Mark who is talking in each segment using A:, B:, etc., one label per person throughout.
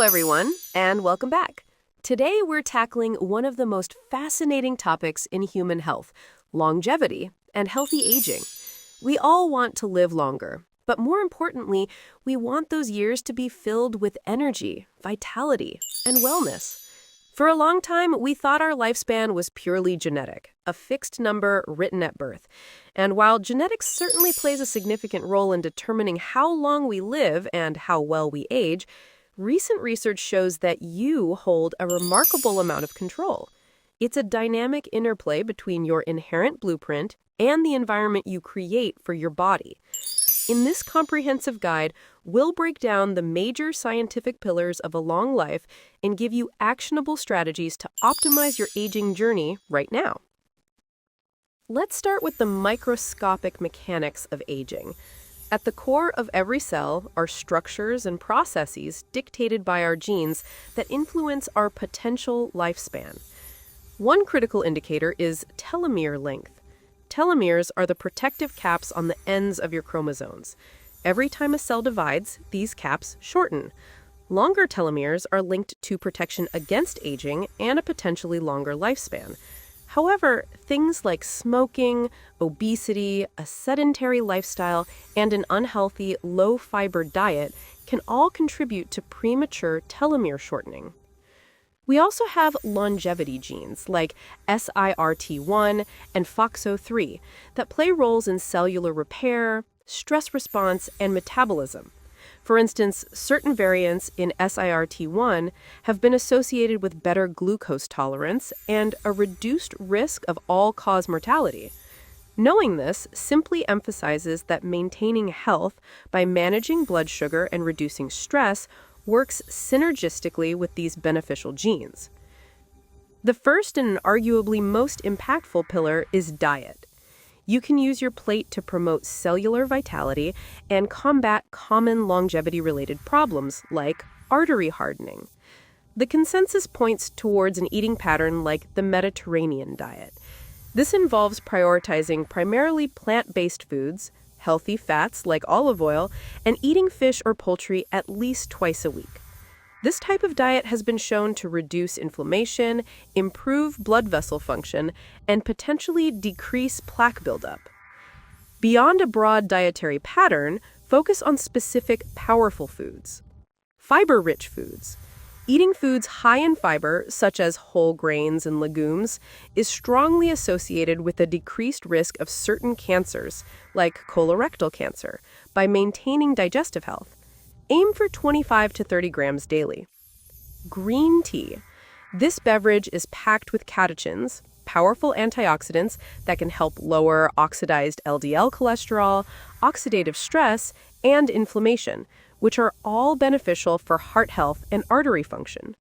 A: everyone, and welcome back. Today, we're tackling one of the most fascinating topics in human health, longevity and healthy aging. We all want to live longer, but more importantly, we want those years to be filled with energy, vitality, and wellness. For a long time, we thought our lifespan was purely genetic, a fixed number written at birth. And while genetics certainly plays a significant role in determining how long we live and how well we age, recent research shows that you hold a remarkable amount of control. It's a dynamic interplay between your inherent blueprint and the environment you create for your body. In this comprehensive guide, we'll break down the major scientific pillars of a long life and give you actionable strategies to optimize your aging journey right now. Let's start with the microscopic mechanics of aging. At the core of every cell are structures and processes dictated by our genes that influence our potential lifespan. One critical indicator is telomere length. Telomeres are the protective caps on the ends of your chromosomes. Every time a cell divides, these caps shorten. Longer telomeres are linked to protection against aging and a potentially longer lifespan. However, things like smoking, obesity, a sedentary lifestyle, and an unhealthy, low-fiber diet can all contribute to premature telomere shortening. We also have longevity genes like SIRT1 and FOXO3 that play roles in cellular repair, stress response, and metabolism. For instance, certain variants in SIRT1 have been associated with better glucose tolerance and a reduced risk of all-cause mortality. Knowing this simply emphasizes that maintaining health by managing blood sugar and reducing stress works synergistically with these beneficial genes. The first and arguably most impactful pillar is diet. You can use your plate to promote cellular vitality and combat common longevity-related problems like artery hardening. The consensus points towards an eating pattern like the Mediterranean diet. This involves prioritizing primarily plant-based foods, healthy fats like olive oil, and eating fish or poultry at least twice a week. This type of diet has been shown to reduce inflammation, improve blood vessel function, and potentially decrease plaque buildup. Beyond a broad dietary pattern, focus on specific powerful foods. Fiber-rich foods. Eating foods high in fiber, such as whole grains and legumes, is strongly associated with a decreased risk of certain cancers, like colorectal cancer, by maintaining digestive health. Aim for 25 to 30 grams daily. Green tea. This beverage is packed with catechins, powerful antioxidants that can help lower oxidized LDL cholesterol, oxidative stress, and inflammation, which are all beneficial for heart health and artery function.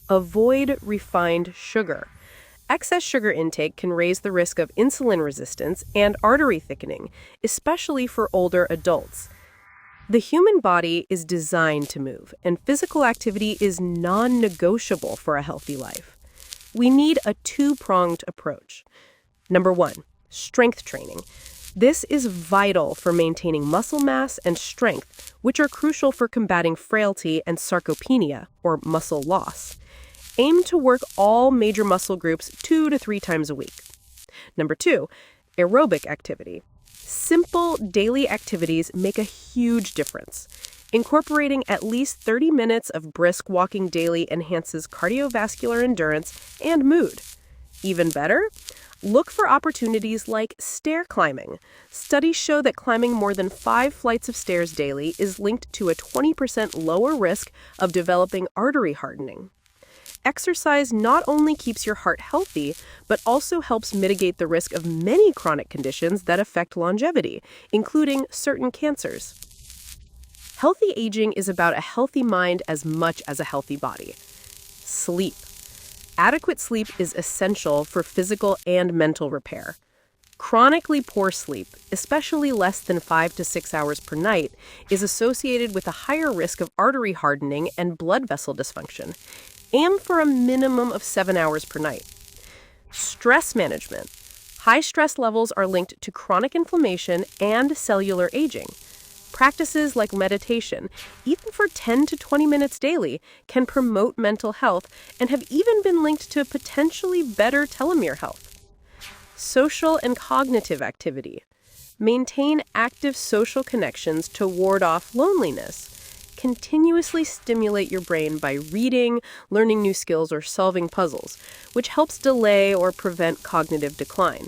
A: Avoid refined sugar. Excess sugar intake can raise the risk of insulin resistance and artery thickening, especially for older adults. The human body is designed to move, and physical activity is non-negotiable for a healthy life. We need a two-pronged approach. Number 1, strength training. This is vital for maintaining muscle mass and strength, which are crucial for combating frailty and sarcopenia, or muscle loss. Aim to work all major muscle groups 2 to 3 times a week. Number 2, aerobic activity. Simple daily activities make a huge difference. Incorporating at least 30 minutes of brisk walking daily enhances cardiovascular endurance and mood. Even better, look for opportunities like stair climbing. Studies show that climbing more than 5 flights of stairs daily is linked to a 20% lower risk of developing artery hardening. Exercise not only keeps your heart healthy, but also helps mitigate the risk of many chronic conditions that affect longevity, including certain cancers. Healthy aging is about a healthy mind as much as a healthy body. Sleep. Adequate sleep is essential for physical and mental repair. Chronically poor sleep, especially less than 5 to 6 hours per night, is associated with a higher risk of artery hardening and blood vessel dysfunction. Aim for a minimum of 7 hours per night. Stress management. High stress levels are linked to chronic inflammation and cellular aging. Practices like meditation, even for 10 to 20 minutes daily, can promote mental health and have even been linked to potentially better telomere health. Social and cognitive activity. Maintain active social connections to ward off loneliness. Continuously stimulate your brain by reading, learning new skills, or solving puzzles, which helps delay or prevent cognitive decline.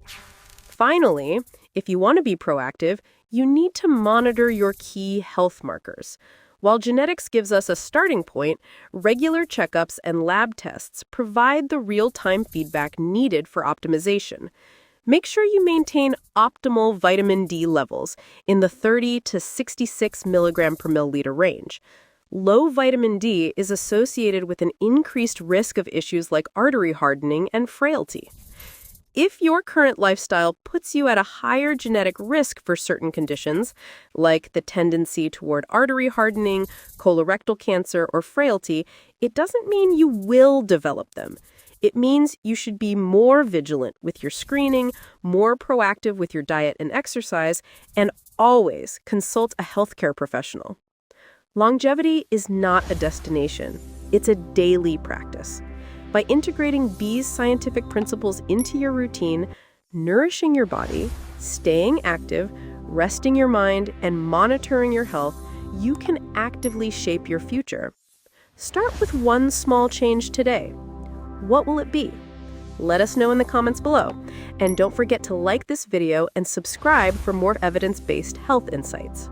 A: Finally, if you want to be proactive, you need to monitor your key health markers. While genetics gives us a starting point, regular checkups and lab tests provide the real-time feedback needed for optimization. Make sure you maintain optimal vitamin D levels in the 30 to 66 milligram per milliliter range. Low vitamin D is associated with an increased risk of issues like artery hardening and frailty. If your current lifestyle puts you at a higher genetic risk for certain conditions, like the tendency toward artery hardening, colorectal cancer, or frailty, it doesn't mean you will develop them. It means you should be more vigilant with your screening, more proactive with your diet and exercise, and always consult a healthcare professional. Longevity is not a destination. It's a daily practice. By integrating these scientific principles into your routine, nourishing your body, staying active, resting your mind, and monitoring your health, you can actively shape your future. Start with one small change today. What will it be? Let us know in the comments below. And don't forget to like this video and subscribe for more evidence-based health insights.